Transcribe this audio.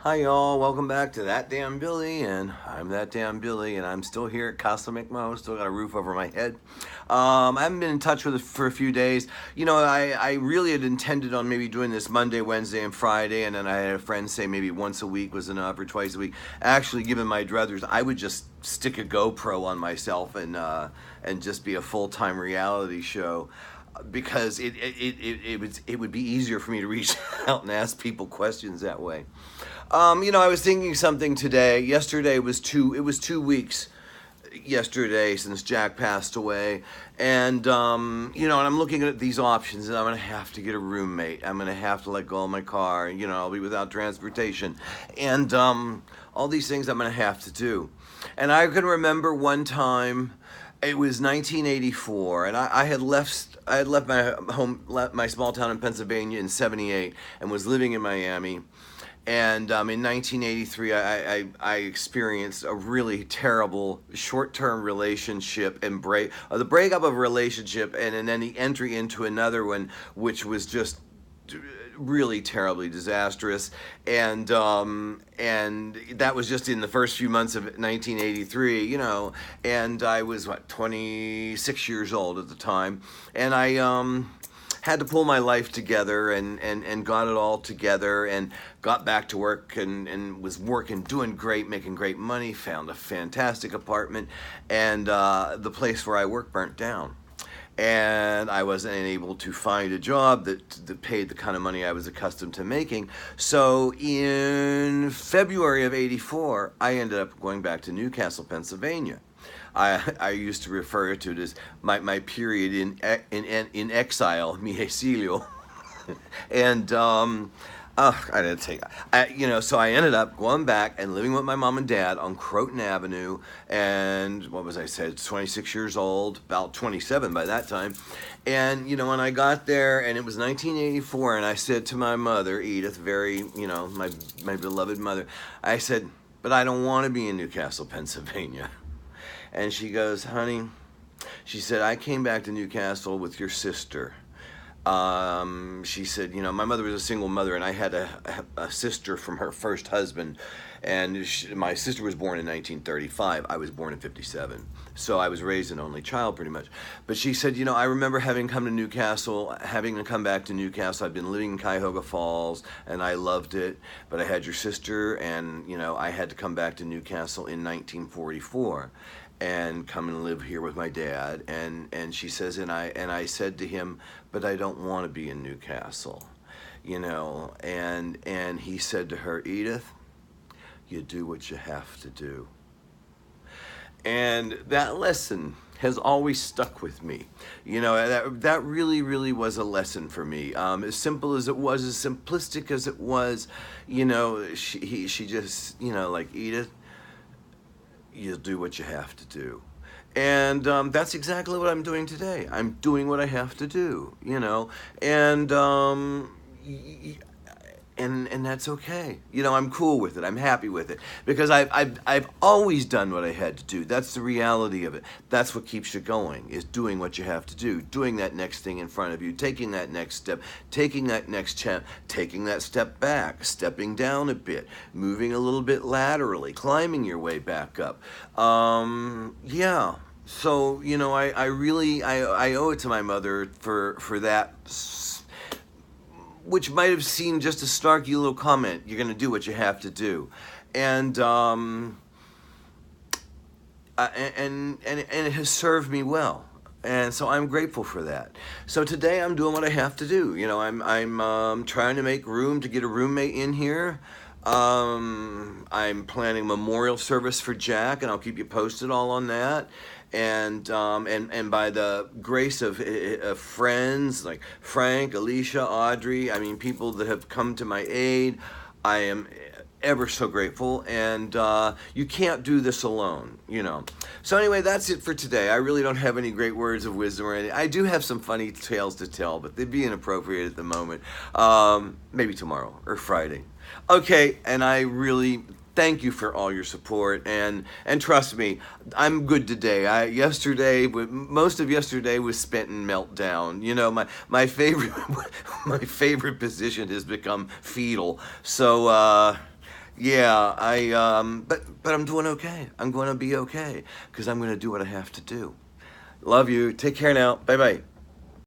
Hi y'all, welcome back to That Damn Billy, and I'm That Damn Billy, and I'm still here at Casa McMo, still got a roof over my head. I haven't been in touch with it for a few days. I really had intended on maybe doing this Monday, Wednesday, and Friday, and then I had a friend say maybe once a week was enough, or twice a week. Actually, given my druthers, I would just stick a GoPro on myself and just be a full-time reality show, because it would be easier for me to reach out and ask people questions that way. I was thinking something today. Yesterday was it was 2 weeks yesterday since Jack passed away, and and I'm looking at these options, and I'm gonna have to get a roommate. I'm gonna have to let go of my car. I'll be without transportation, and all these things I'm gonna have to do. And I can remember one time. It was 1984, and I had left my small town in Pennsylvania in '78, and was living in Miami. And in 1983, I experienced a really terrible short-term relationship and the breakup of a relationship, and then the entry into another one, which was just really terribly disastrous, and that was just in the first few months of 1983, and I was 26 years old at the time, and I had to pull my life together and got it all together and got back to work and was working, doing great, making great money, found a fantastic apartment, and the place where I work burnt down. And I wasn't able to find a job that paid the kind of money I was accustomed to making. So in February of '84, I ended up going back to Newcastle, Pennsylvania. I used to refer to it as my period in exile, mi exilio, and I didn't take, so I ended up going back and living with my mom and dad on Croton Avenue, and what was I said, 26 years old, about 27 by that time, and when I got there, and it was 1984, and I said to my mother, Edith, very, my beloved mother, I said, but I don't want to be in Newcastle, Pennsylvania. And she goes, honey, she said, I came back to Newcastle with your sister. She said, my mother was a single mother, and I had a sister from her first husband, and my sister was born in 1935. I was born in '57, so I was raised an only child pretty much. But she said, I remember having come back to Newcastle. I'd been living in Cuyahoga Falls, and I loved it, but I had your sister, and, I had to come back to Newcastle in 1944. And come and live here with my dad, and she says, and I said to him, but I don't want to be in Newcastle, and he said to her, Edith, you do what you have to do. And that lesson has always stuck with me. That really, really was a lesson for me. As simple as it was, as simplistic as it was, she just, like, Edith, you do what you have to do. And that's exactly what I'm doing today. I'm doing what I have to do, and and that's okay. I'm cool with it. I'm happy with it, because I've always done what I had to do. That's the reality of it. That's what keeps you going, is doing what you have to do, doing that next thing in front of you, taking that next step, taking that next step, taking that step back, stepping down a bit, moving a little bit laterally, climbing your way back up. Yeah. So, I really owe it to my mother for that, which might have seemed just a snarky little comment. You're going to do what you have to do, and it has served me well, and so I'm grateful for that. So today I'm doing what I have to do. I'm trying to make room to get a roommate in here. I'm planning a memorial service for Jack, and I'll keep you posted all on that. And by the grace of friends like Frank, Alicia, Audrey, people that have come to my aid, I am ever so grateful, and you can't do this alone, So anyway, that's it for today. I really don't have any great words of wisdom or anything. I do have some funny tales to tell, but they'd be inappropriate at the moment. Maybe tomorrow or Friday. Okay, and I really thank you for all your support, and trust me, I'm good today. Most of yesterday was spent in meltdown. My favorite my favorite position has become fetal. So Yeah, but I'm doing okay. I'm going to be okay because I'm going to do what I have to do. Love you. Take care now. Bye bye.